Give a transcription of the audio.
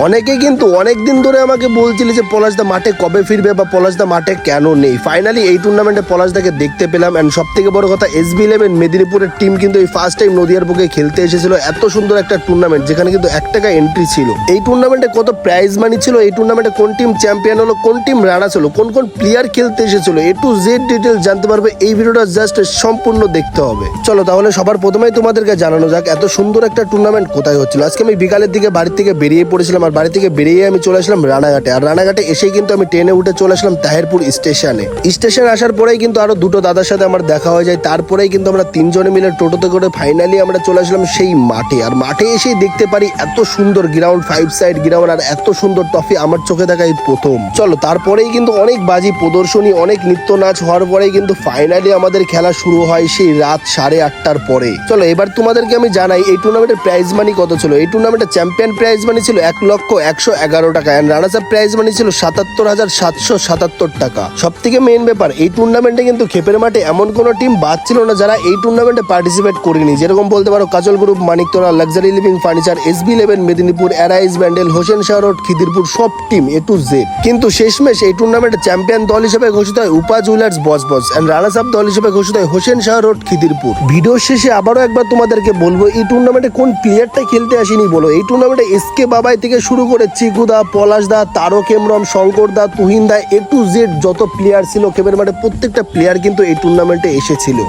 অনেকে কিন্তু অনেকদিন ধরে আমাকে বলছিল যে পলাশদা মাঠে কবে ফিরবে বা পলাশদা মাঠে কেন নেই। ফাইনালি এই টুর্নামেন্টে পলাশদাকে দেখতে পেলাম। এন্ড সব থেকে বড় কথা SB11 মেদিনীপুরের টিম কিন্তু এই ফার্স্ট টাইম নদিয়ার বুকে খেলতে এসেছিল। এত সুন্দর একটা টুর্নামেন্ট যেখানে কিন্তু 1 টাকা এন্ট্রি ছিল। এই টুর্নামেন্টে কত প্রাইজ মানি ছিল, এই টুর্নামেন্টে কোন টিম চ্যাম্পিয়ন হলো, কোন টিম রানার্স হলো, কোন কোন প্লেয়ার খেলতে এসেছিল, A to Z ডিটেল জানতে পারবে। এই ভিডিওটা জাস্ট সম্পূর্ণ দেখতে হবে। চলো তাহলে সবার প্রথমেই তোমাদেরকে জানানো যাক এত সুন্দর একটা টুর্নামেন্ট কোথায় হচ্ছিল। আজকে আমি বিকালের দিকে বাড়ি থেকে বেরিয়ে পড়েছিলাম, আর বাড়ি থেকে বেরিয়ে আমি চলে আসলাম রানাঘাটে। আর রানাঘাটে এসেই কিন্তু আমি ট্রেনে উঠে চলে আসলাম তাহিরপুর স্টেশনে। স্টেশনে আসার পরেই কিন্তু আরো দুটো দাদার সাথে আমার দেখা হয়ে যায়। তারপরেই কিন্তু আমরা তিনজনে মিলে টোটোতে করে ফাইনালি আমরা চলে আসলাম সেই মাঠে। আর মাঠে এসেই দেখতে পারি এত সুন্দর গ্রাউন্ড, 5 সাইড গ্রাউন্ড, আর এত সুন্দর ট্রফি আমার চোখে দেখা এই প্রথম। চলো তারপরেই কিন্তু অনেক বাজি প্রদর্শনী, অনেক নৃত্য নাচ হওয়ার পরেই কিন্তু ফাইনালি আমাদের খেলা শুরু হয় সেই রাত 8:30টার পরে। চলো এবার তোমাদেরকে আমি জানাই এই টুর্নামেন্টের প্রাইজ মানি কত ছিল। এই টুর্নামেন্টের চ্যাম্পিয়ন প্রাইজ মানি ছিল 1,111 টাকা, and runners up prize money ছিল 77,777 টাকা। সব থেকে মেইন ব্যাপার, এই টুর্নামেন্টে কিন্তু খেপের মাঠে এমন কোন টিম বাদ ছিল না যারা এই টুর্নামেন্টে পার্টিসিপেট করেনি। যেরকম বলতে পারো Kajal group, Maniktala, luxury living furniture, SB11 Medinipur, Arise Bandel, Hossain Shah road, Khidirpur, সব টিম A to Z। কিন্তু শেষমেশ এই টুর্নামেন্টের চ্যাম্পিয়ন দল হিসেবে ঘোষিত হয় Upa jewellers boss, and runners up দল হিসেবে ঘোষিত হয় হোসেন শাহ রোড, খিদিরপুর। ভিডিও শেষে আবারও একবার তোমাদেরকে বলবো এই টুর্নামেন্টে কোন প্লেয়ারটা খেলতে আসেনি বলো। এই টুর্নামেন্টে SK বাবাই থেকে শুরু করে চিকুদা, পলাশদা, তারক হেমব্রম, শঙ্করদা, তুহিনদা, A to Z যত প্লেয়ার ছিল খেপের মাঠে প্রত্যেকটা প্লেয়ার কিন্তু এই টুর্নামেন্টে এসেছিল।